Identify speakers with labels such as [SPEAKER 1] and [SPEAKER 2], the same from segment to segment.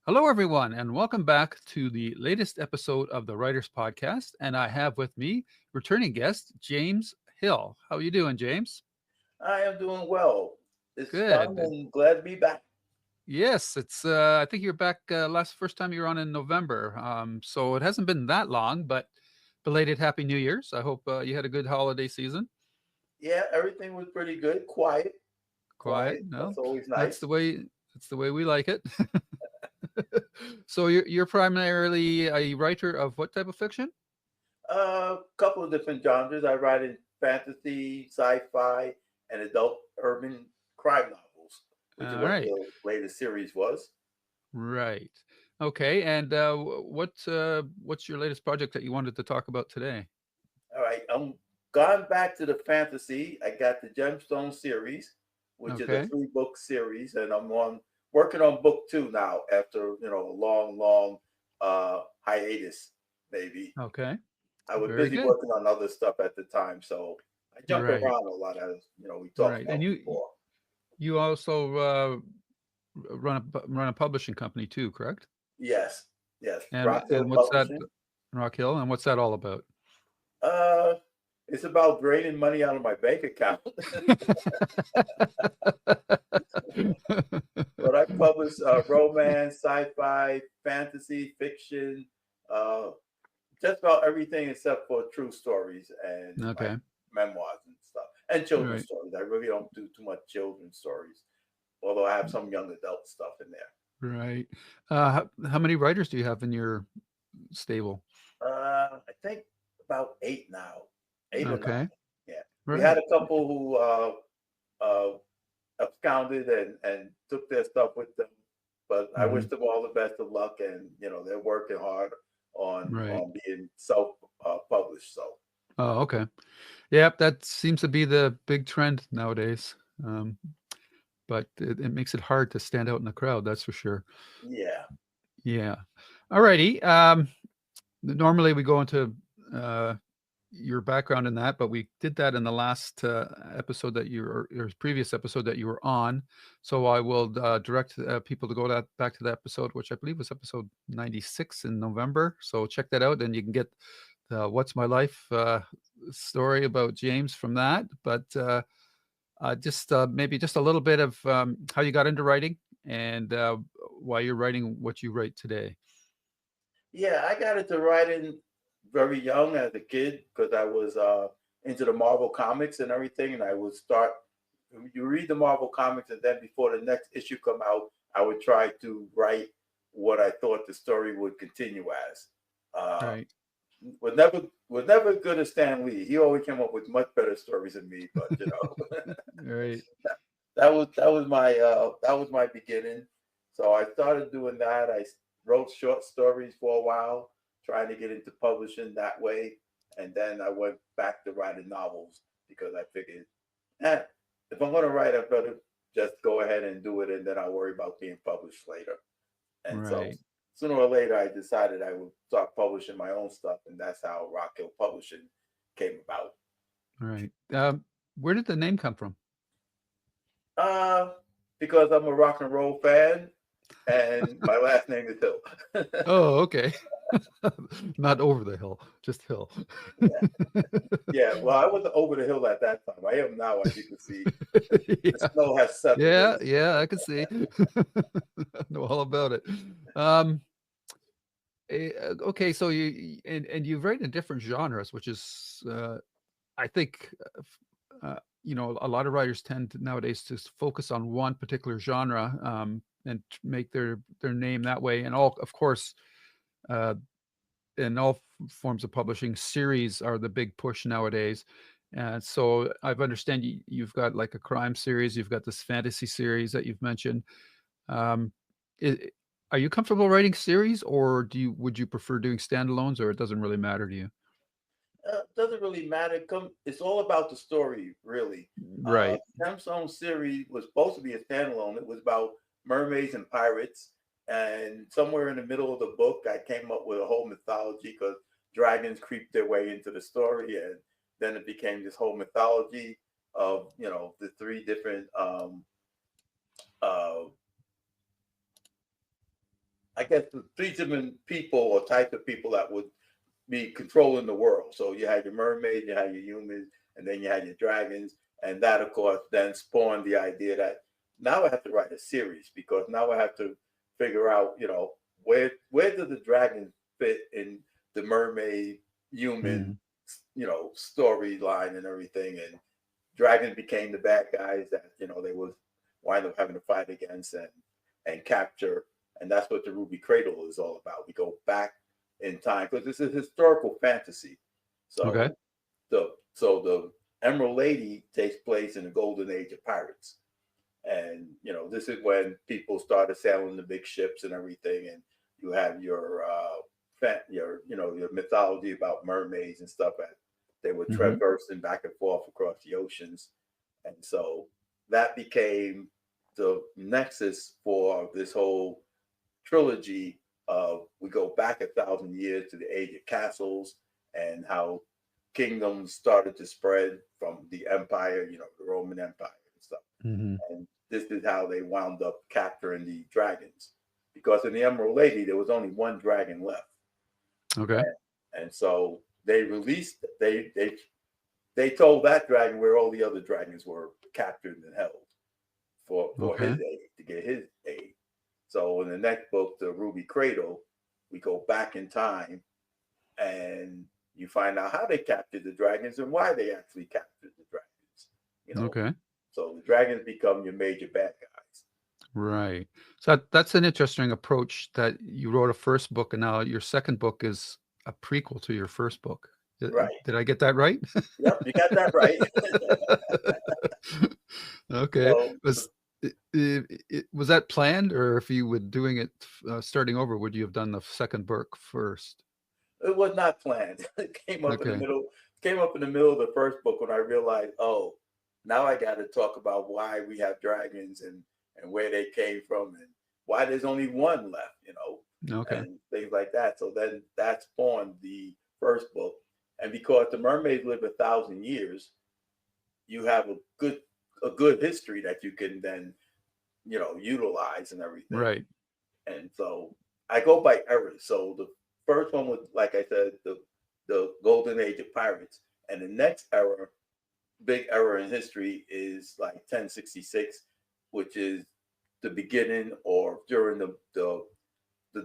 [SPEAKER 1] Hello, everyone, and welcome back to the latest episode of the Writers Podcast. And I have with me returning guest James Hill. How are you doing, James?
[SPEAKER 2] I am doing well. It's fun
[SPEAKER 1] Good.
[SPEAKER 2] and glad to be back.
[SPEAKER 1] Yes, it's. I think you're back. First time you were on in November. So it hasn't been that long, but belated Happy New Year's. I hope you had a good holiday season.
[SPEAKER 2] Yeah, everything was pretty good. Quiet,
[SPEAKER 1] Quiet.
[SPEAKER 2] quiet.
[SPEAKER 1] No,
[SPEAKER 2] That's always
[SPEAKER 1] that's
[SPEAKER 2] nice.
[SPEAKER 1] the way. That's the way we like it. So you're primarily a writer of what type of fiction?
[SPEAKER 2] A couple of different genres. I write in fantasy, sci-fi, and adult urban crime novels, which is
[SPEAKER 1] All
[SPEAKER 2] what
[SPEAKER 1] right.
[SPEAKER 2] the latest series was.
[SPEAKER 1] Right. Okay. And what's your latest project that you wanted to talk about today?
[SPEAKER 2] All right, I'm gone back to the fantasy. I got the Gemstone series, which is a
[SPEAKER 1] Okay.
[SPEAKER 2] three-book series, and I'm on working on book two now after a long hiatus, maybe.
[SPEAKER 1] Okay.
[SPEAKER 2] I was
[SPEAKER 1] Very
[SPEAKER 2] busy
[SPEAKER 1] good.
[SPEAKER 2] working on other stuff at the time, so I jumped
[SPEAKER 1] Right.
[SPEAKER 2] around a lot, as we talked
[SPEAKER 1] Right. And
[SPEAKER 2] about before.
[SPEAKER 1] you also run a publishing company too, correct?
[SPEAKER 2] Yes, yes,
[SPEAKER 1] And
[SPEAKER 2] Rockhill
[SPEAKER 1] what's that?
[SPEAKER 2] Publishing.
[SPEAKER 1] Rock Hill. And what's that all about?
[SPEAKER 2] Uh, it's about draining money out of my bank account. But I publish romance, sci-fi, fantasy, fiction, uh, just about everything except for true stories and like
[SPEAKER 1] Okay.
[SPEAKER 2] memoirs and stuff, and children's
[SPEAKER 1] Right.
[SPEAKER 2] stories. I really don't do too much children's stories, although I have some young adult stuff in there.
[SPEAKER 1] Right. How many writers do you have in your stable?
[SPEAKER 2] I think about eight now, eight or nine.
[SPEAKER 1] Okay.
[SPEAKER 2] Yeah, we had
[SPEAKER 1] Right.
[SPEAKER 2] a couple who uh, absconded and took their stuff with them, but I wish
[SPEAKER 1] Hmm.
[SPEAKER 2] them all the best of luck, and they're working hard
[SPEAKER 1] Right.
[SPEAKER 2] on being self published. So
[SPEAKER 1] Oh, okay. Yep. That seems to be the big trend nowadays. Um, but it makes it hard to stand out in the crowd. That's for sure.
[SPEAKER 2] yeah,
[SPEAKER 1] Yeah. All righty. Normally we go into uh, your background in that, but we did that in the last episode that you were, or previous episode that you were on. So I will direct people to go back to the episode, which I believe was episode 96 in November. So check that out, and you can get the "What's My Life" story about James from that. But just maybe just a little bit of how you got into writing and why you're writing what you write today.
[SPEAKER 2] yeah. I got into writing very young as a kid because I was into the Marvel comics and everything, and I would start. You read the Marvel comics, and then before the next issue come out, I would try to write what I thought the story would continue as. Uh,
[SPEAKER 1] Right.
[SPEAKER 2] was never good as Stan Lee. He always came up with much better stories than me. But
[SPEAKER 1] Right.
[SPEAKER 2] that was my beginning. So I started doing that. I wrote short stories for a while, trying to get into publishing that way, and then I went back to writing novels because I figured, if I'm going to write, I better just go ahead and do it, and then I'll worry about being published later. And so
[SPEAKER 1] Right.
[SPEAKER 2] sooner or later, I decided I would start publishing my own stuff, and that's how Rock Hill Publishing came about.
[SPEAKER 1] Right. Where did the name come from?
[SPEAKER 2] Uh, because I'm a rock and roll fan, and my last name is Hill.
[SPEAKER 1] Oh, okay. Not over the hill, just Hill.
[SPEAKER 2] Yeah, yeah. Well, I wasn't over the hill at that time. I am now, as you can see. The
[SPEAKER 1] Yeah.
[SPEAKER 2] snow has settled
[SPEAKER 1] Yeah,
[SPEAKER 2] in.
[SPEAKER 1] yeah, I can see. I know all about it. Um, okay, so and you write in different genres, which is I think a lot of writers tend nowadays to focus on one particular genre and make their name that way. And all, of course, uh, in all forms of publishing, series are the big push nowadays. And so I understand you've got like a crime series, you've got this fantasy series that you've mentioned. Um, i- are you comfortable writing series, or would you prefer doing standalones, or it doesn't really matter to you?
[SPEAKER 2] doesn't really matter. It's all about the story, really.
[SPEAKER 1] Right.
[SPEAKER 2] Gemstone series was supposed to be a standalone. It was about mermaids and pirates, and somewhere in the middle of the book, I came up with a whole mythology because dragons creeped their way into the story, and then it became this whole mythology of the three different uh, I guess the three different people or types of people that would be controlling the world. So you had your mermaids, you had your humans, and then you had your dragons. And that, of course, then spawned the idea that now I have to write a series because now I have to figure out, where do the dragons fit in the mermaid human,
[SPEAKER 1] Mhm.
[SPEAKER 2] storyline and everything. And dragons became the bad guys that they was wind up having to fight against and capture, and that's what the Ruby Cradle is all about. We go back in time because this is historical fantasy.
[SPEAKER 1] Okay.
[SPEAKER 2] So the Emerald Lady takes place in the golden age of pirates, and this is when people started sailing the big ships and everything, and you have your mythology about mermaids and stuff as they were
[SPEAKER 1] Mhm.
[SPEAKER 2] traversing back and forth across the oceans, and so that became the nexus for this whole trilogy of we go back 1,000 years to the age of castles and how kingdoms started to spread from the empire, the Roman Empire and stuff.
[SPEAKER 1] Mhm.
[SPEAKER 2] And this is how they wound up capturing the dragons. Because in the Emerald Lady, there was only one dragon left.
[SPEAKER 1] Okay.
[SPEAKER 2] And so they released, they told that dragon where all the other dragons were captured and held for his
[SPEAKER 1] Okay.
[SPEAKER 2] aid, to get his aid. So in the next book, the Ruby Cradle, we go back in time and you find out how they captured the dragons and why they actually captured the dragons. You know,
[SPEAKER 1] Okay.
[SPEAKER 2] so the dragons become your major bad guys.
[SPEAKER 1] Right. So that's an interesting approach that you wrote a first book and now your second book is a prequel to your first book.
[SPEAKER 2] Right.
[SPEAKER 1] Did I get that right?
[SPEAKER 2] Yep, you got that right.
[SPEAKER 1] Okay.
[SPEAKER 2] So
[SPEAKER 1] Was that planned, or if you were doing it starting over, would you have done the second book first?
[SPEAKER 2] it was not planned. It came up in the
[SPEAKER 1] Okay.
[SPEAKER 2] middle. Came up in the middle of the first book when I realized, oh, now I got to talk about why we have dragons and where they came from and why there's only one left,
[SPEAKER 1] Okay.
[SPEAKER 2] and things like that. So then that spawned the first book, and because the mermaids live 1,000 years, you have a good history that you can then utilize and everything.
[SPEAKER 1] Right.
[SPEAKER 2] And so I go by eras. So the first one was, like I said, the golden age of pirates, and the next era, big era in history, is like 1066, which is the beginning or during the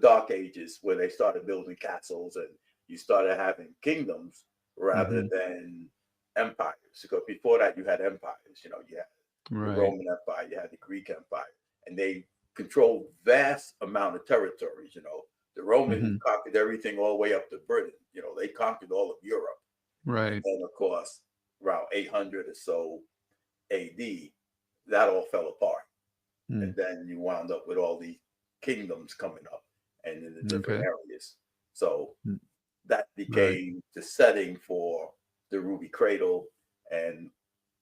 [SPEAKER 2] dark ages where they started building castles and you started having kingdoms rather
[SPEAKER 1] Hmm.
[SPEAKER 2] than empires. Because before that, you had empires. You had the
[SPEAKER 1] Right.
[SPEAKER 2] Roman Empire, you had the Greek Empire, and they controlled vast amount of territories. The Romans
[SPEAKER 1] Hmm.
[SPEAKER 2] conquered everything all the way up to Britain. They conquered all of Europe, and
[SPEAKER 1] Right.
[SPEAKER 2] then of course around 800 or so A.D., that all fell apart, and
[SPEAKER 1] Mm.
[SPEAKER 2] then you wound up with all these kingdoms coming up and in the different
[SPEAKER 1] Okay.
[SPEAKER 2] areas. So
[SPEAKER 1] Mm.
[SPEAKER 2] that
[SPEAKER 1] Right.
[SPEAKER 2] became the setting for the Ruby Cradle, and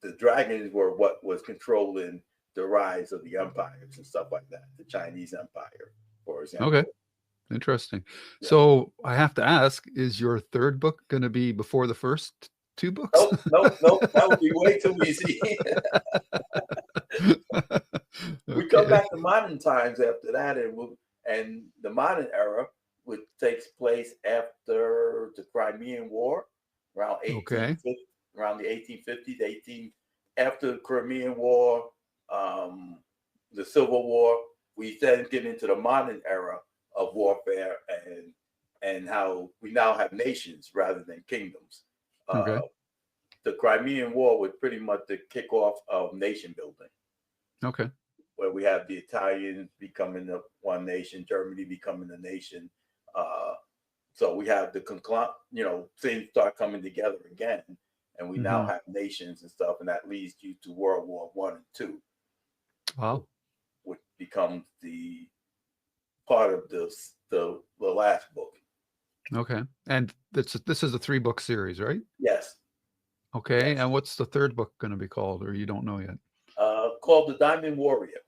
[SPEAKER 2] the dragons were what was controlling the rise of the empires and stuff like that. The Chinese Empire, for
[SPEAKER 1] Okay.
[SPEAKER 2] example.
[SPEAKER 1] Interesting.
[SPEAKER 2] Yeah.
[SPEAKER 1] So I have to ask, is your third book going to be before the first two books?
[SPEAKER 2] Nope, nope, nope. That would be way too easy. We come
[SPEAKER 1] Okay.
[SPEAKER 2] back to modern times after that, and the modern era, which takes place after the Crimean War, around
[SPEAKER 1] Okay.
[SPEAKER 2] 1850, around the 1850s, 18 after the Crimean War, um, the Civil War. We then get into the modern era of warfare and how we now have nations rather than kingdoms. Uh,
[SPEAKER 1] Okay.
[SPEAKER 2] the Crimean War was pretty much the kickoff of nation building,
[SPEAKER 1] Okay.
[SPEAKER 2] where we have the Italians becoming the one nation, Germany becoming a nation. Uh, so we have things start coming together again, and we now
[SPEAKER 1] Hmm.
[SPEAKER 2] have nations and stuff, and that leads you to World War One and Two,
[SPEAKER 1] Wow.
[SPEAKER 2] which becomes the part of the last book.
[SPEAKER 1] Okay. And this is a 3-book series, right?
[SPEAKER 2] Yes,
[SPEAKER 1] Okay.
[SPEAKER 2] yes.
[SPEAKER 1] And what's the third book going to be called, or you don't know yet?
[SPEAKER 2] Called the Diamond Warrior.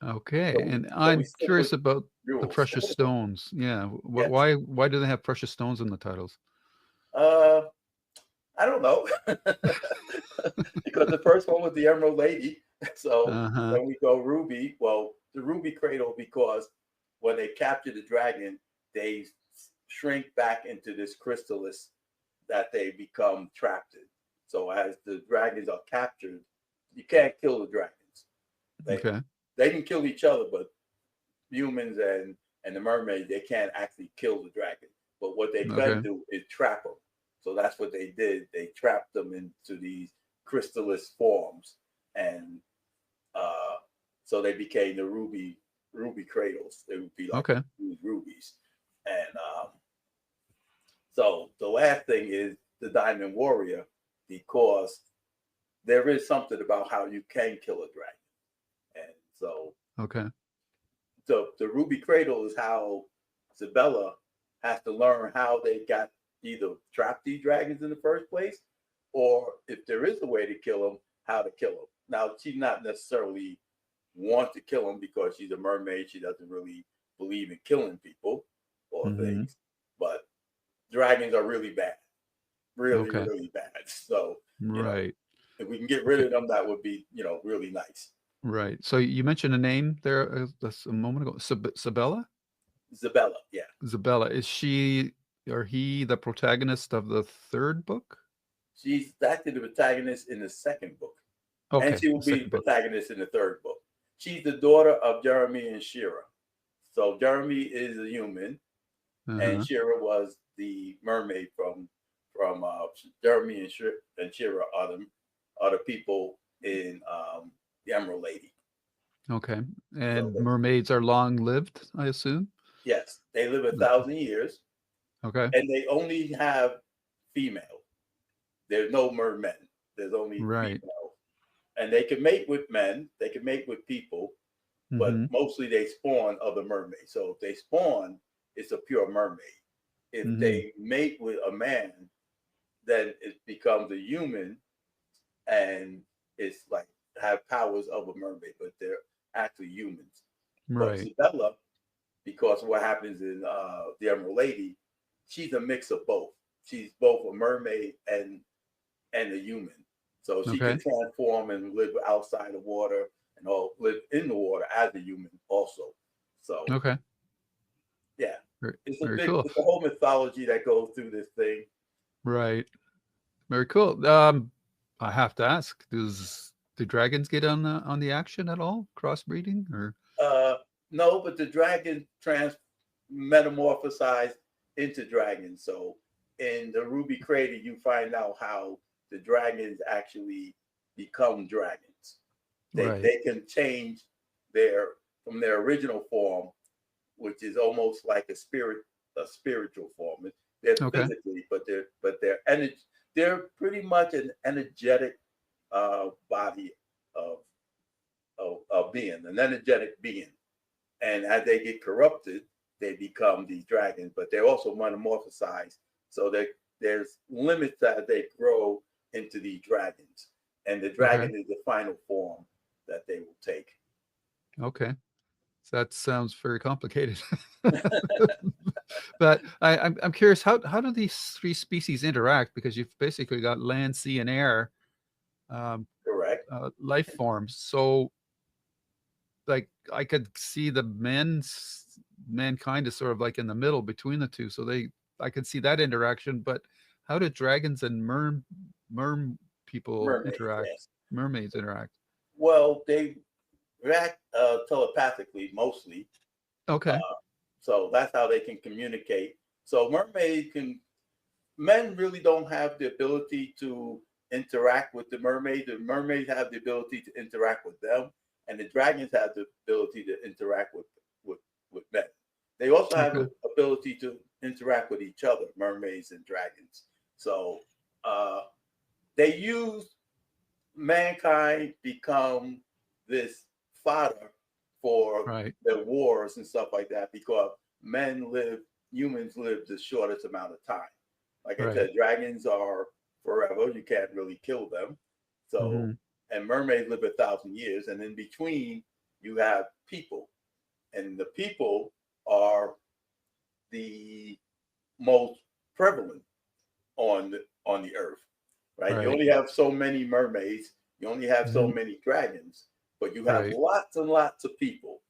[SPEAKER 1] Okay.
[SPEAKER 2] So
[SPEAKER 1] And
[SPEAKER 2] so we
[SPEAKER 1] I'm
[SPEAKER 2] stick with
[SPEAKER 1] curious about the
[SPEAKER 2] rules.
[SPEAKER 1] precious stones. Yeah.
[SPEAKER 2] Yes.
[SPEAKER 1] Why do they have precious stones in the titles?
[SPEAKER 2] Uh, I don't know. Because the first one was the Emerald Lady. So
[SPEAKER 1] Uh-huh.
[SPEAKER 2] then we go Ruby. Well, the Ruby Cradle, because when they capture the dragon, they shrink back into this chrysalis that they become trapped in. So as the dragons are captured, you can't kill the dragons. They
[SPEAKER 1] Okay.
[SPEAKER 2] they can kill each other, but humans and the mermaid, they can't actually kill the dragon. But what they can
[SPEAKER 1] Okay.
[SPEAKER 2] do is trap them. So that's what they did. They trapped them into these chrysalis forms, and uh, so they became the ruby cradles. They would be like
[SPEAKER 1] Okay.
[SPEAKER 2] rubies, and so the last thing is the diamond warrior, because there is something about how you can kill a dragon, and so
[SPEAKER 1] Okay.
[SPEAKER 2] the ruby cradle is how Isabella has to learn how they got either trapped these dragons in the first place, or if there is a way to kill them, how to kill them. Now she's not necessarily want to kill them because she's a mermaid. She doesn't really believe in killing people or
[SPEAKER 1] Mm-hmm.
[SPEAKER 2] things, but dragons are really bad, really
[SPEAKER 1] Okay.
[SPEAKER 2] really bad. So
[SPEAKER 1] Right.
[SPEAKER 2] if we can get rid
[SPEAKER 1] Okay.
[SPEAKER 2] of them, that would be really nice.
[SPEAKER 1] Right. So you mentioned a name there a moment ago. Sabella?
[SPEAKER 2] Isabella, yeah.
[SPEAKER 1] Isabella. Is she or he the protagonist of the third book?
[SPEAKER 2] She's actually the protagonist in the second book, and
[SPEAKER 1] Okay.
[SPEAKER 2] she will
[SPEAKER 1] The
[SPEAKER 2] be
[SPEAKER 1] second
[SPEAKER 2] the
[SPEAKER 1] book.
[SPEAKER 2] protagonist in the third book. She's the daughter of Jeremy and Shera. So Jeremy is a human, and
[SPEAKER 1] Uh-huh.
[SPEAKER 2] Shera was the mermaid from Jeremy and Shera are the people in the Emerald Lady.
[SPEAKER 1] Okay.
[SPEAKER 2] So
[SPEAKER 1] And mermaids are long lived, I assume?
[SPEAKER 2] yes, they live a
[SPEAKER 1] The-
[SPEAKER 2] thousand years,
[SPEAKER 1] Okay.
[SPEAKER 2] and they only have female. There's no mermen. There's only
[SPEAKER 1] Right.
[SPEAKER 2] female, and they can mate with men. They can mate with people, but
[SPEAKER 1] Mm-hmm.
[SPEAKER 2] mostly they spawn other mermaids. So if they spawn, it's a pure mermaid. If
[SPEAKER 1] Mm-hmm.
[SPEAKER 2] they mate with a man, then it becomes a human, and it's like have powers of a mermaid, but they're actually humans. But
[SPEAKER 1] Right.
[SPEAKER 2] Isabella, because what happens in the Emerald Lady, she's a mix of both. She's both a mermaid and a human. So she
[SPEAKER 1] Okay.
[SPEAKER 2] can transform and live outside the water and all live in the water as a human also. So
[SPEAKER 1] Okay.
[SPEAKER 2] yeah,
[SPEAKER 1] Very,
[SPEAKER 2] it's
[SPEAKER 1] very cool.
[SPEAKER 2] it's a whole mythology that goes through this thing.
[SPEAKER 1] Right. Very cool. I have to ask, do dragons get on the action at all? Crossbreeding or
[SPEAKER 2] Uh, no, but the dragon metamorphosized into dragons. So in the Ruby Crater, you find out how the dragons actually become dragons.
[SPEAKER 1] right.
[SPEAKER 2] They can change their from their original form, which is almost like a spiritual form. They're
[SPEAKER 1] Okay.
[SPEAKER 2] physically, but they're energy. They're pretty much an energetic body of, of being, an energetic being. And as they get corrupted, they become these dragons. But they're also metamorphosized, so there's limits as they grow into these dragons. And the
[SPEAKER 1] Okay.
[SPEAKER 2] dragon is the final form that they will take.
[SPEAKER 1] Okay. So that sounds very complicated. But I'm curious, how do these three species interact? Because you've basically got land, sea, and air um,
[SPEAKER 2] Correct.
[SPEAKER 1] life forms. So, like, I could see mankind is sort of like in the middle between the two. So I could see that interaction. But how do dragons and merm people
[SPEAKER 2] Mermaids,
[SPEAKER 1] interact?
[SPEAKER 2] yes.
[SPEAKER 1] Mermaids interact.
[SPEAKER 2] Well, they react telepathically mostly.
[SPEAKER 1] Okay.
[SPEAKER 2] Uh, so that's how they can communicate. So mermaid can men really don't have the ability to interact with the mermaid. The mermaids have the ability to interact with them, and the dragons have the ability to interact with, with men. They also have
[SPEAKER 1] Okay.
[SPEAKER 2] the ability to interact with each other, mermaids and dragons. So uh, they use mankind become this fodder for
[SPEAKER 1] Right.
[SPEAKER 2] the wars and stuff like that because men live, humans live the shortest amount of time. Like I
[SPEAKER 1] Right.
[SPEAKER 2] said, dragons are forever. You can't really kill them. So,
[SPEAKER 1] Hmm.
[SPEAKER 2] and mermaids live 1,000 years. And in between, you have people. And the people are the most prevalent on the earth, right? You
[SPEAKER 1] Right.
[SPEAKER 2] only have so many mermaids, you only have so
[SPEAKER 1] Hmm.
[SPEAKER 2] many dragons, but you have
[SPEAKER 1] Right.
[SPEAKER 2] lots and lots of people.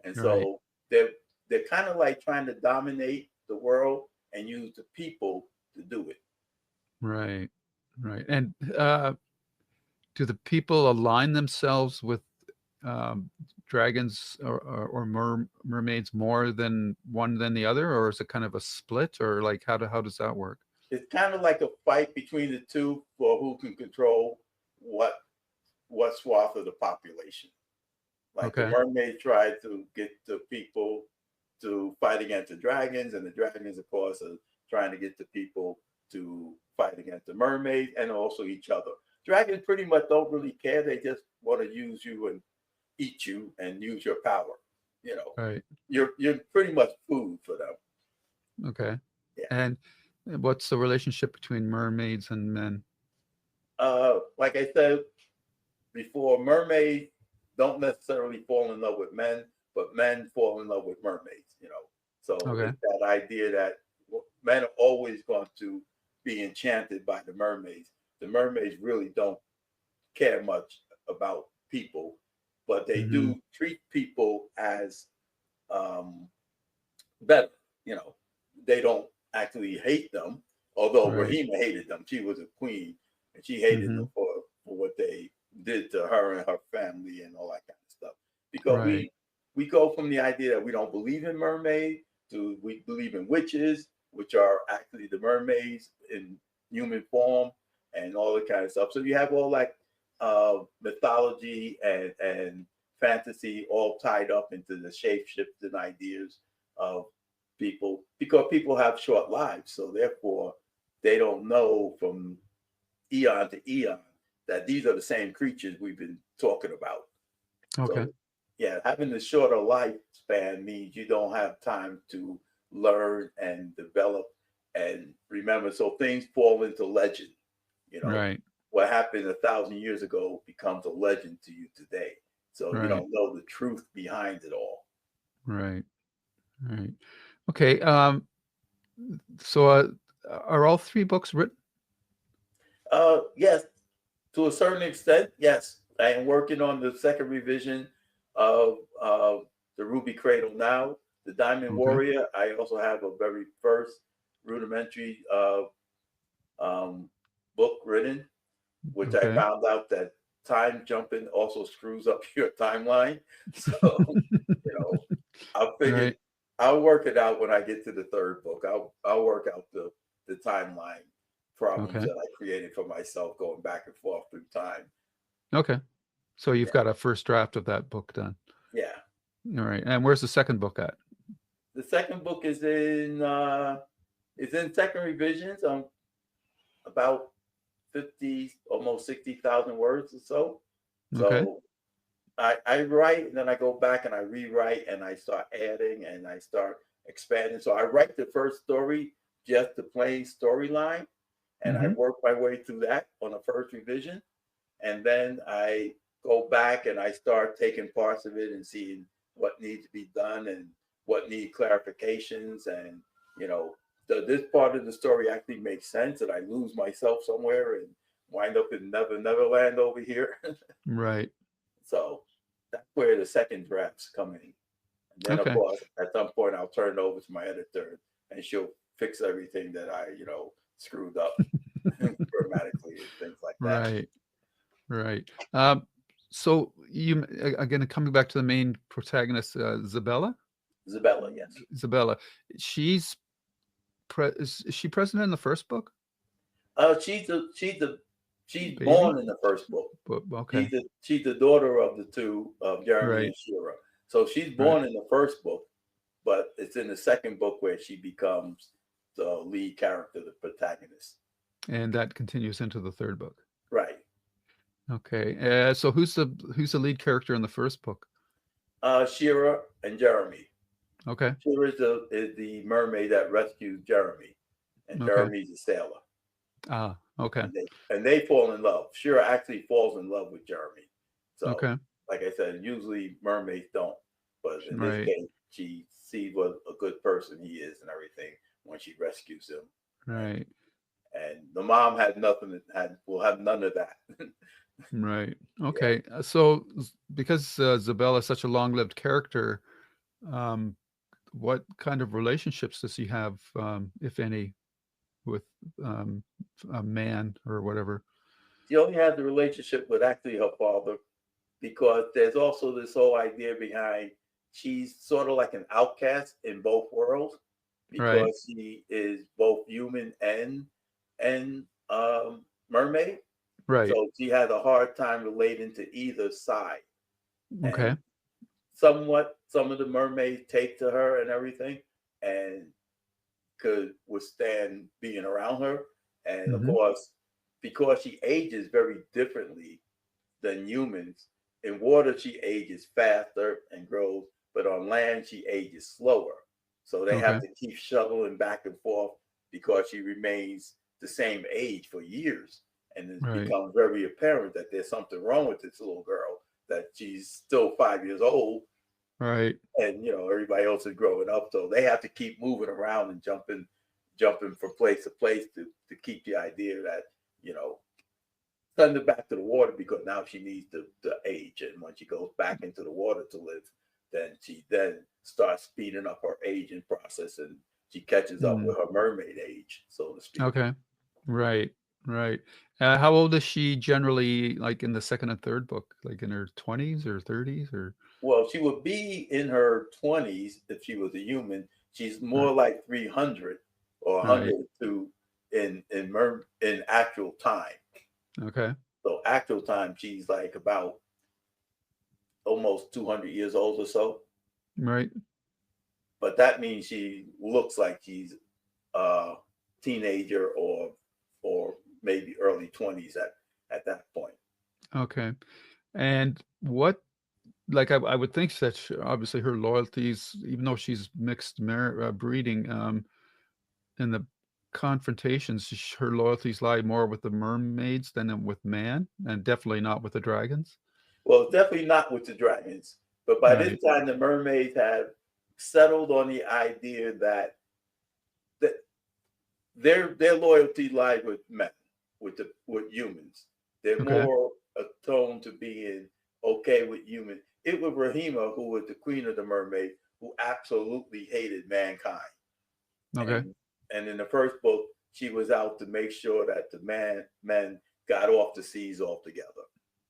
[SPEAKER 2] And
[SPEAKER 1] Right.
[SPEAKER 2] so they're kind of like trying to dominate the world and use the people to do it.
[SPEAKER 1] Right. Right. And do the people align themselves with um, dragons or mermaids more than one than the other, or is it kind of a split, or like how does that work?
[SPEAKER 2] It's kind of like a fight between the two for who can control what what swath of the population. Like the
[SPEAKER 1] Okay.
[SPEAKER 2] mermaids tried to get the people to fight against the dragons, and the dragons, of course, are trying to get the people to fight against the mermaids and also each other. Dragons pretty much don't really care; they just want to use you and eat you and use your power. You know,
[SPEAKER 1] Right.
[SPEAKER 2] you're pretty much food for them.
[SPEAKER 1] Okay.
[SPEAKER 2] Yeah.
[SPEAKER 1] And what's the relationship between mermaids and men?
[SPEAKER 2] Like I said before, mermaids don't necessarily fall in love with men, but men fall in love with mermaids. So
[SPEAKER 1] Okay.
[SPEAKER 2] it's that idea that men are always going to be enchanted by the mermaids. The mermaids really don't care much about people, but they
[SPEAKER 1] Hmm.
[SPEAKER 2] do treat people as um, better. You know, they don't actually hate them, although
[SPEAKER 1] Right.
[SPEAKER 2] Rahima hated them. She was a queen, and she hated
[SPEAKER 1] Hmm.
[SPEAKER 2] them for what they did to her and her family and all that kind of stuff. Because
[SPEAKER 1] Right.
[SPEAKER 2] we go from the idea that we don't believe in mermaid to we believe in witches, which are actually the mermaids in human form and all that kind of stuff. So you have all like mythology and fantasy all tied up into the shape shifting ideas of people because people have short lives. So therefore, they don't know from eon to eon that these are the same creatures we've been talking about.
[SPEAKER 1] Okay.
[SPEAKER 2] So yeah, having the shorter lifespan means you don't have time to learn and develop and remember. So things fall into legend. You know,
[SPEAKER 1] Right.
[SPEAKER 2] what happened 1,000 years ago becomes a legend to you today. So you
[SPEAKER 1] Right.
[SPEAKER 2] don't know the truth behind it all.
[SPEAKER 1] Right. Right. Okay. So are all three books written?
[SPEAKER 2] Yes, to a certain extent, yes. I am working on the second revision of the Ruby Cradle now. The Diamond
[SPEAKER 1] Okay.
[SPEAKER 2] Warrior, I also have a very first rudimentary um, book written, which I
[SPEAKER 1] Okay.
[SPEAKER 2] found out that time jumping also screws up your timeline. So, I figured
[SPEAKER 1] Right.
[SPEAKER 2] I'll work it out when I get to the third book. I'll work out the timeline problems
[SPEAKER 1] Okay.
[SPEAKER 2] that I created for myself going back and forth through time.
[SPEAKER 1] Okay. So you've
[SPEAKER 2] Yeah,
[SPEAKER 1] got a first draft of that book done.
[SPEAKER 2] yeah.
[SPEAKER 1] All right. And where's the second book at?
[SPEAKER 2] The second book is in second revisions. About 50, almost 60,000 words or so.
[SPEAKER 1] Okay.
[SPEAKER 2] So I write and then I go back and I rewrite and I start adding and I start expanding. So I write the first story, just the plain storyline, and I
[SPEAKER 1] Hmm.
[SPEAKER 2] work my way through that on the first revision. And then I go back and I start taking parts of it and seeing what needs to be done and what need clarifications. And, you know, this part of the story actually makes sense and I lose myself somewhere and wind up in Neverland over here.
[SPEAKER 1] Right.
[SPEAKER 2] So that's where the second draft's coming. And then, of
[SPEAKER 1] Okay.
[SPEAKER 2] course, at some point, I'll turn it over to my editor, and she'll fix everything that I, screwed up grammatically and things like that.
[SPEAKER 1] Right. Right. So again, coming back to the main protagonist, Isabella.
[SPEAKER 2] Isabella, yes.
[SPEAKER 1] Isabella. She's is she present in the first book?
[SPEAKER 2] She's
[SPEAKER 1] Baby.
[SPEAKER 2] born in the first book.
[SPEAKER 1] Okay.
[SPEAKER 2] She's the daughter of the two of Jeremy
[SPEAKER 1] Right.
[SPEAKER 2] and Shera. So she's
[SPEAKER 1] Right.
[SPEAKER 2] born in the first book, but it's in the second book where she becomes the lead character, the protagonist.
[SPEAKER 1] And that continues into the third book.
[SPEAKER 2] Right.
[SPEAKER 1] Okay. So who's the lead character in the first book?
[SPEAKER 2] Shera and Jeremy.
[SPEAKER 1] Okay.
[SPEAKER 2] Shera is the mermaid that rescues Jeremy, and
[SPEAKER 1] Okay.
[SPEAKER 2] Jeremy's a sailor,
[SPEAKER 1] Ah, okay.
[SPEAKER 2] and they fall in love. Shera actually falls in love with Jeremy. So,
[SPEAKER 1] Okay.
[SPEAKER 2] like I said, usually mermaids don't, but in this
[SPEAKER 1] Right.
[SPEAKER 2] case, she sees what a good person he is and everything when she rescues him.
[SPEAKER 1] Right.
[SPEAKER 2] And the mom had nothing, will have none of that.
[SPEAKER 1] Right.
[SPEAKER 2] Yeah.
[SPEAKER 1] Okay. So because Zabella is such a long-lived character, um, what kind of relationships does he have, if any, with a man or whatever?
[SPEAKER 2] She only had the relationship with actually her father because there's also this whole idea behind she's sort of like an outcast in both worlds
[SPEAKER 1] Right.
[SPEAKER 2] because she is both human and mermaid.
[SPEAKER 1] Right.
[SPEAKER 2] So she had a hard time relating to either side.
[SPEAKER 1] Okay.
[SPEAKER 2] And somewhat some of the mermaids take to her and everything and could withstand being around her. And of
[SPEAKER 1] Hmm.
[SPEAKER 2] course, because she ages very differently than humans, in water she ages faster and grows, but on land she ages slower. So they have
[SPEAKER 1] Okay.
[SPEAKER 2] to keep shuttling back and forth because she remains the same age for years. And it
[SPEAKER 1] Right.
[SPEAKER 2] becomes very apparent that there's something wrong with this little girl, that she's still 5 years old
[SPEAKER 1] Right.
[SPEAKER 2] and everybody else is growing up, so they have to keep moving around and jumping from place to place to keep the idea that you know send her back to the water because now she needs the age, and when she goes back into the water to live, then she then starts speeding up her aging process, and she catches up
[SPEAKER 1] Mm.
[SPEAKER 2] with her mermaid age, so to speak.
[SPEAKER 1] Okay. Right. Right. How old is she generally, like in the second and third book? Like in her 20s or 30s or?
[SPEAKER 2] Well, she would be in her 20s if she was a human. She's
[SPEAKER 1] Right.
[SPEAKER 2] more like 300 or
[SPEAKER 1] Right.
[SPEAKER 2] 102 in actual time.
[SPEAKER 1] Okay.
[SPEAKER 2] So actual time, she's like about almost 200 years old or so.
[SPEAKER 1] Right.
[SPEAKER 2] But that means she looks like she's a teenager or maybe early 20s at that point.
[SPEAKER 1] Okay. And what, like, I would think that obviously her loyalties, even though she's mixed breeding, in the confrontations, her loyalties lie more with the mermaids than with man, and definitely not with the dragons.
[SPEAKER 2] Well, it's definitely not with the dragons. But by this
[SPEAKER 1] Right.
[SPEAKER 2] time, the mermaids have settled on the idea that their loyalty lies with men, with humans. They're
[SPEAKER 1] Okay.
[SPEAKER 2] more attuned to being okay with humans. It was Rahima who was the queen of the mermaid, who absolutely hated mankind.
[SPEAKER 1] Okay.
[SPEAKER 2] And in the first book, she was out to make sure that the men got off the seas altogether.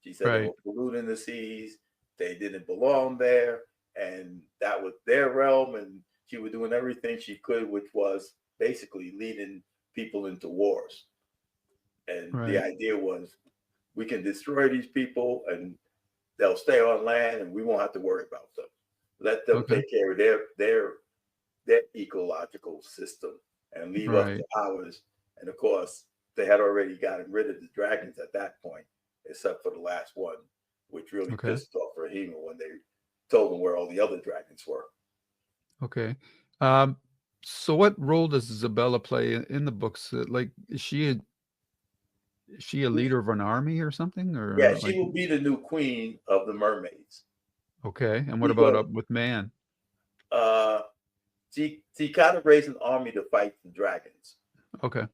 [SPEAKER 2] She said they
[SPEAKER 1] Right.
[SPEAKER 2] were polluting the seas, they didn't belong there, and that was their realm. And she was doing everything she could, which was basically leading people into wars. And the
[SPEAKER 1] Right.
[SPEAKER 2] idea was we can destroy these people and they'll stay on land and we won't have to worry about them. Let them
[SPEAKER 1] Okay.
[SPEAKER 2] take care of their ecological system and leave us
[SPEAKER 1] Right.
[SPEAKER 2] to ours. And of course, they had already gotten rid of the dragons at that point, except for the last one, which really
[SPEAKER 1] Okay.
[SPEAKER 2] pissed off Rahima when they told him where all the other dragons were.
[SPEAKER 1] Okay. Um, so what role does Isabella play in the books? Like, is she a leader of an army or something,
[SPEAKER 2] Yeah,
[SPEAKER 1] or
[SPEAKER 2] she
[SPEAKER 1] like?
[SPEAKER 2] will be the new queen of the mermaids
[SPEAKER 1] Okay. And what about
[SPEAKER 2] because
[SPEAKER 1] up with man?
[SPEAKER 2] uh, she kind of raised an army to fight the dragons.
[SPEAKER 1] Okay.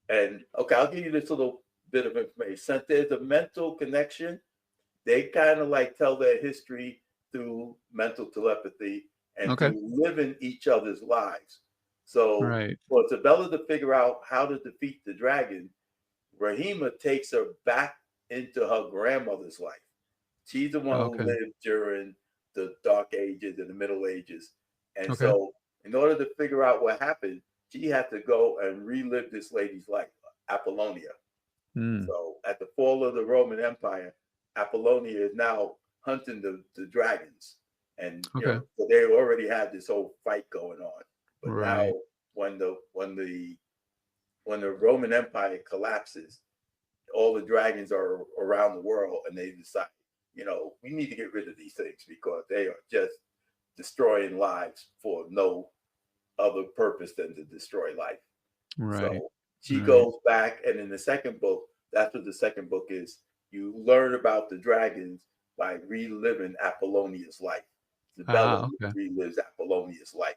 [SPEAKER 2] And okay, I'll give you this little bit of information. Since there's a mental connection, they kind of like tell their history through mental telepathy and
[SPEAKER 1] Okay.
[SPEAKER 2] through living each other's lives. So
[SPEAKER 1] Right.
[SPEAKER 2] for Isabella to figure out how to defeat the dragon, Rahima takes her back into her grandmother's life. She's the one who
[SPEAKER 1] Okay.
[SPEAKER 2] lived during the Dark Ages and the Middle Ages. And
[SPEAKER 1] Okay.
[SPEAKER 2] so, in order to figure out what happened, she had to go and relive this lady's life, Apollonia.
[SPEAKER 1] Mm.
[SPEAKER 2] So, at the fall of the Roman Empire, Apollonia is now hunting the dragons. And,
[SPEAKER 1] Okay.
[SPEAKER 2] so they already had this whole fight going on. But now,
[SPEAKER 1] Right.
[SPEAKER 2] when the Roman Empire collapses, all the dragons are around the world, and they decide, we need to get rid of these things because they are just destroying lives for no other purpose than to destroy life.
[SPEAKER 1] Right.
[SPEAKER 2] So she
[SPEAKER 1] Right.
[SPEAKER 2] goes back, and in the second book, that's what the second book is. You learn about the dragons by reliving Apollonia's life. Isabella
[SPEAKER 1] Okay.
[SPEAKER 2] relives Apollonia's life,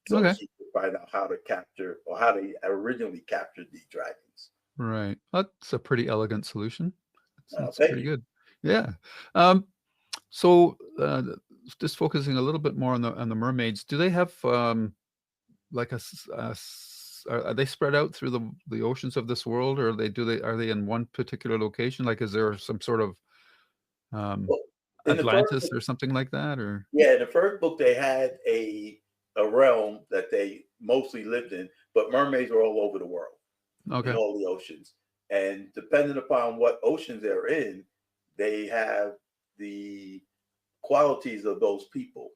[SPEAKER 2] so
[SPEAKER 1] Okay.
[SPEAKER 2] she could find out how to capture or how they originally captured these dragons.
[SPEAKER 1] Right. That's a pretty elegant solution. That's
[SPEAKER 2] Thank
[SPEAKER 1] pretty
[SPEAKER 2] you.
[SPEAKER 1] good. Yeah. Um, so just focusing a little bit more on the mermaids, do they have like are they spread out through the oceans of this world, or are they in one particular location? Like, is there some sort of um,
[SPEAKER 2] Well, in the first
[SPEAKER 1] Atlantis
[SPEAKER 2] book,
[SPEAKER 1] or something like that? Or
[SPEAKER 2] yeah, in the first book they had a realm that they mostly lived in, but mermaids are all over the world in
[SPEAKER 1] okay,
[SPEAKER 2] all the oceans. And depending upon what oceans they're in, they have the qualities of those people.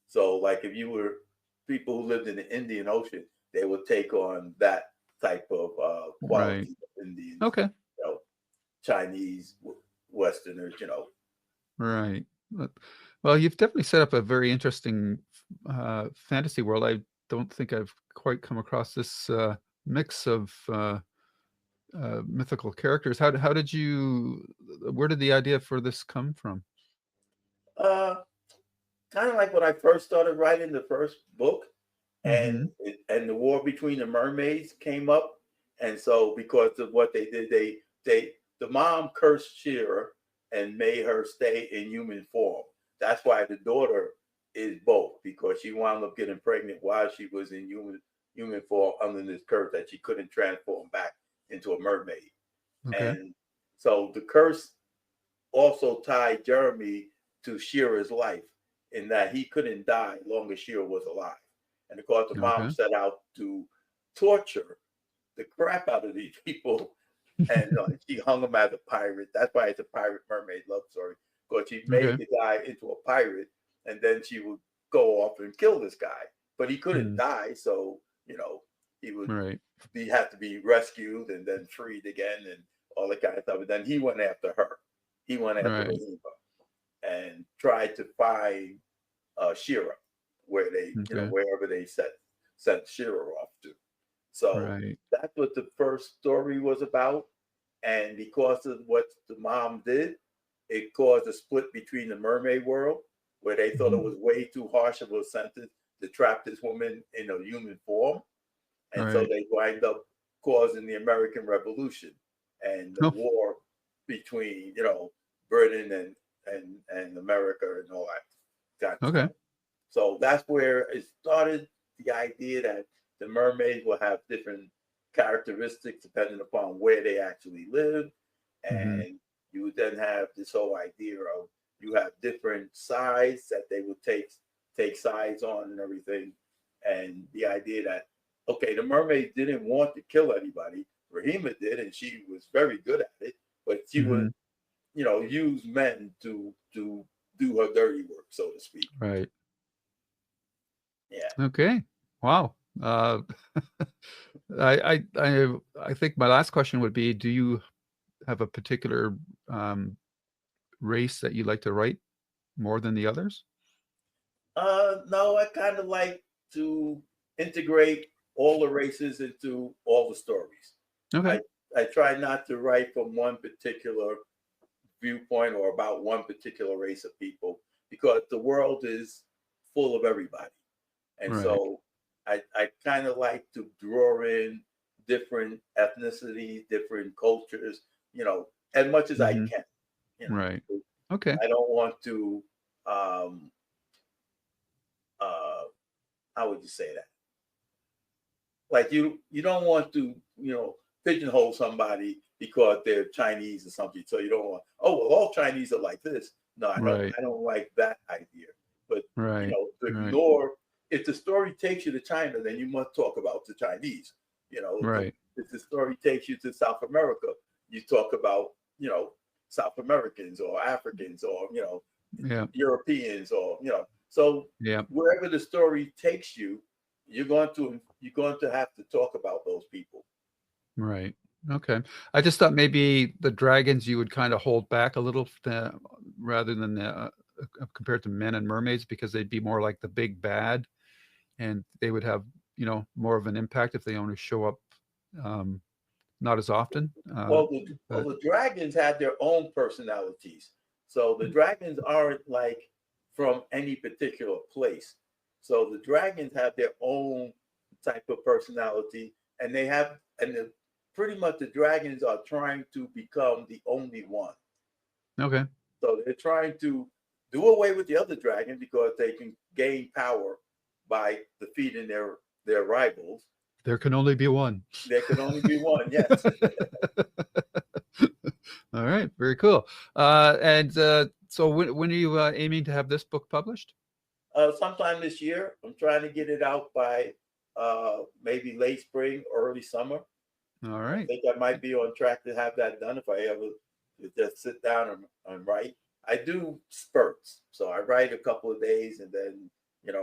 [SPEAKER 2] So, like if you were people who lived in the Indian Ocean, they would take on that type of
[SPEAKER 1] right,
[SPEAKER 2] quality of Indians,
[SPEAKER 1] okay,
[SPEAKER 2] Chinese, Westerners,
[SPEAKER 1] right. But- Well, you've definitely set up a very interesting fantasy world. I don't think I've quite come across this mix of mythical characters. How did you? Where did the idea for this come from?
[SPEAKER 2] Uh, Kind of like when I first started writing the first book,
[SPEAKER 1] Hmm.
[SPEAKER 2] and the war between the mermaids came up, and so because of what they did, the mom cursed Shera and made her stay in human form. That's why the daughter is both, because she wound up getting pregnant while she was in human form under this curse that she couldn't transform back into a mermaid.
[SPEAKER 1] Okay.
[SPEAKER 2] And so the curse also tied Jeremy to Shera's life in that he couldn't die long as Shera was alive. And of course, the mom
[SPEAKER 1] Okay.
[SPEAKER 2] set out to torture the crap out of these people, and she hung him as a pirate. That's why it's a pirate mermaid love story, because she made
[SPEAKER 1] Okay.
[SPEAKER 2] the guy into a pirate, and then she would go off and kill this guy. But he couldn't
[SPEAKER 1] Mm,
[SPEAKER 2] die, so he would
[SPEAKER 1] right.
[SPEAKER 2] have to be rescued and then freed again, and all that kind of stuff. And then he went after her. He went after
[SPEAKER 1] Right.
[SPEAKER 2] Rahima and tried to find Shera, where they,
[SPEAKER 1] Okay.
[SPEAKER 2] wherever they sent Shera off to. So
[SPEAKER 1] Right.
[SPEAKER 2] that's what the first story was about. And because of what the mom did, it caused a split between the mermaid world, where they thought it
[SPEAKER 1] Mhm.
[SPEAKER 2] was way too harsh of a sentence to trap this woman in a human form. And so
[SPEAKER 1] Right.
[SPEAKER 2] they wind up causing the American Revolution and the
[SPEAKER 1] Oh,
[SPEAKER 2] war between, Britain and America and all that kind of
[SPEAKER 1] okay.
[SPEAKER 2] stuff. So that's where it started, the idea that the mermaids will have different characteristics depending upon where they actually live.
[SPEAKER 1] Hmm.
[SPEAKER 2] And you would then have this whole idea of you have different sides that they would take sides on and everything. And the idea that, okay, the mermaid didn't want to kill anybody. Rahima did, and she was very good at it, but she would,
[SPEAKER 1] Hmm.
[SPEAKER 2] use men to do her dirty work, so to speak.
[SPEAKER 1] Right.
[SPEAKER 2] Yeah.
[SPEAKER 1] Okay. Wow. I think my last question would be, do you have a particular race that you like to write more than the others?
[SPEAKER 2] No, I kind of like to integrate all the races into all the stories.
[SPEAKER 1] Okay.
[SPEAKER 2] I I try not to write from one particular viewpoint or about one particular race of people, because the world is full of everybody. And
[SPEAKER 1] Right.
[SPEAKER 2] so I kind of like to draw in different ethnicities, different cultures, as much as I
[SPEAKER 1] Hmm.
[SPEAKER 2] can. You
[SPEAKER 1] Right.
[SPEAKER 2] know,
[SPEAKER 1] Okay.
[SPEAKER 2] I don't want to, um, uh, how would you say that? Like you don't want to, pigeonhole somebody because they're Chinese or something. So you don't want, oh well, all Chinese are like this. No, I don't.
[SPEAKER 1] Right.
[SPEAKER 2] I don't like that idea. But
[SPEAKER 1] Right.
[SPEAKER 2] to
[SPEAKER 1] Right.
[SPEAKER 2] ignore, if the story takes you to China, then you must talk about the Chinese.
[SPEAKER 1] Right.
[SPEAKER 2] If the story takes you to South America, you talk about South Americans or Africans or
[SPEAKER 1] Yeah.
[SPEAKER 2] Europeans or So
[SPEAKER 1] Yeah.
[SPEAKER 2] wherever the story takes you, you're going to have to talk about those people.
[SPEAKER 1] Right. Okay. I just thought maybe the dragons you would kind of hold back a little rather than compared to men and mermaids, because they'd be more like the big bad, and they would have, more of an impact if they only show up not as often.
[SPEAKER 2] Well,
[SPEAKER 1] But
[SPEAKER 2] the dragons had their own personalities. So the dragons aren't like from any particular place. So the dragons have their own type of personality, and pretty much the dragons are trying to become the only one.
[SPEAKER 1] okay,
[SPEAKER 2] So they're trying to do away with the other dragon because they can gain power by defeating their rivals.
[SPEAKER 1] there can only be one.
[SPEAKER 2] There can only be one. Yes.
[SPEAKER 1] All right, very cool. And so when are you aiming to have this book published?
[SPEAKER 2] Sometime this year. I'm trying to get it out by maybe late spring, early summer.
[SPEAKER 1] All
[SPEAKER 2] I
[SPEAKER 1] right.
[SPEAKER 2] think I might be on track to have that done if I ever just sit down and write. I do spurts, so I write a couple of days, and then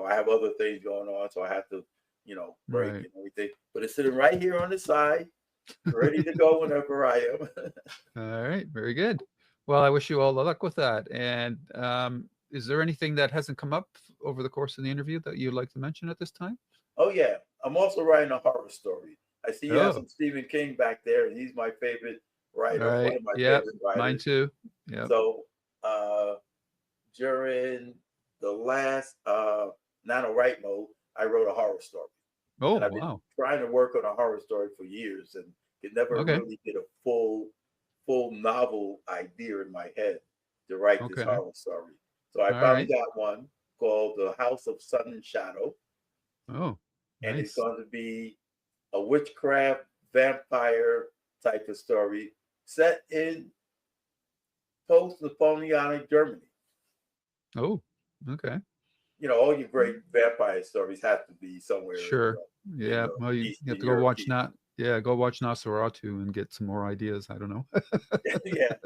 [SPEAKER 2] I have other things going on, so I have to break
[SPEAKER 1] Right.
[SPEAKER 2] and everything. But it's sitting right here on the side, ready to go whenever I am.
[SPEAKER 1] All right, very good. Well, I wish you all the luck with that. And is there anything that hasn't come up over the course of the interview that you'd like to mention at this time?
[SPEAKER 2] Oh yeah, I'm also writing a horror story. I see you have
[SPEAKER 1] Oh,
[SPEAKER 2] some Stephen King back there, and he's my favorite
[SPEAKER 1] all
[SPEAKER 2] writer, one
[SPEAKER 1] right.
[SPEAKER 2] of my
[SPEAKER 1] Yep,
[SPEAKER 2] favorite
[SPEAKER 1] mine
[SPEAKER 2] writers.
[SPEAKER 1] too. Yep.
[SPEAKER 2] So uh, during the last Nano Write Mode, I wrote a horror story.
[SPEAKER 1] Oh,
[SPEAKER 2] And I've been
[SPEAKER 1] wow.
[SPEAKER 2] trying to work on a horror story for years and could never
[SPEAKER 1] Okay.
[SPEAKER 2] really get a full novel idea in my head to write this
[SPEAKER 1] Okay.
[SPEAKER 2] horror story. So I
[SPEAKER 1] All
[SPEAKER 2] finally
[SPEAKER 1] right.
[SPEAKER 2] got one called The House of Sun and Shadow,
[SPEAKER 1] Oh,
[SPEAKER 2] and it's
[SPEAKER 1] nice.
[SPEAKER 2] going to be a witchcraft vampire type of story set in post-Napoleonic Germany.
[SPEAKER 1] Oh, okay.
[SPEAKER 2] All your great vampire stories have to be somewhere
[SPEAKER 1] Sure.
[SPEAKER 2] in
[SPEAKER 1] Yeah. Well, you have
[SPEAKER 2] Eastern
[SPEAKER 1] to go watch
[SPEAKER 2] European.
[SPEAKER 1] not. Yeah, go watch Nosferatu and get some more ideas. I don't know.
[SPEAKER 2] Yeah,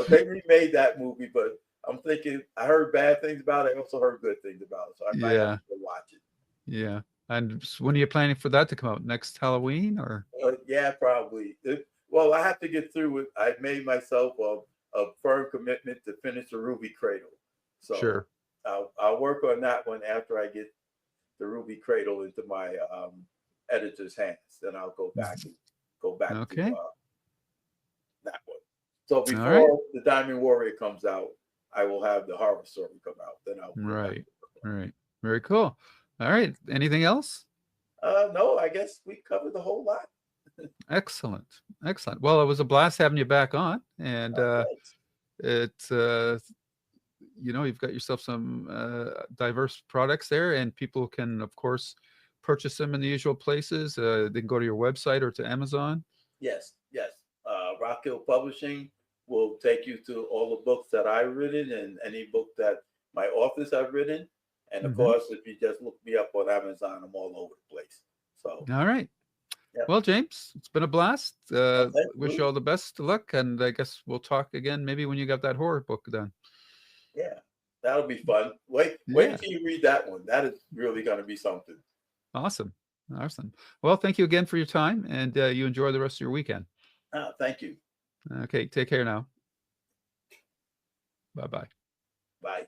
[SPEAKER 2] they remade that movie, but I'm thinking I heard bad things about it. I also heard good things about it, so I might have
[SPEAKER 1] Yeah.
[SPEAKER 2] to go watch it.
[SPEAKER 1] Yeah. And when are you planning for that to come out? Next Halloween or?
[SPEAKER 2] Yeah, probably. Well, I have to get through it. I've made myself a firm commitment to finish the Ruby Cradle, so
[SPEAKER 1] Sure.
[SPEAKER 2] I'll work on that one after I get the Ruby Cradle into my editor's hands. Then I'll go back to
[SPEAKER 1] Okay.
[SPEAKER 2] that one. So
[SPEAKER 1] All right.
[SPEAKER 2] before the Diamond Warrior comes out, I will have the horror story come out. Then I'll go back.
[SPEAKER 1] Right. Right. Very cool. All right. Anything else?
[SPEAKER 2] No, I guess we covered the whole lot.
[SPEAKER 1] Excellent. Excellent. Well, it was a blast having you back on. And
[SPEAKER 2] Thanks.
[SPEAKER 1] it's you've got yourself some diverse products there, and people can, of course, purchase them in the usual places. They can go to your website or to Amazon.
[SPEAKER 2] Yes, yes. Rock Hill Publishing will take you to all the books that I've written and any book that my authors have written. And of
[SPEAKER 1] Mhm.
[SPEAKER 2] course, if you just look me up on Amazon, I'm all over the place. So,
[SPEAKER 1] All right.
[SPEAKER 2] yeah.
[SPEAKER 1] Well, James, it's been a blast.
[SPEAKER 2] Thanks,
[SPEAKER 1] Wish you
[SPEAKER 2] Bruce.
[SPEAKER 1] all the best of luck, and I guess we'll talk again maybe when you got that horror book done.
[SPEAKER 2] Yeah, that'll be fun. Wait
[SPEAKER 1] Yeah.
[SPEAKER 2] until you read that one. That is really going to be something.
[SPEAKER 1] Awesome. Awesome. Well, thank you again for your time, and you enjoy the rest of your weekend.
[SPEAKER 2] Thank you.
[SPEAKER 1] Okay. Take care now. Bye-bye.
[SPEAKER 2] Bye.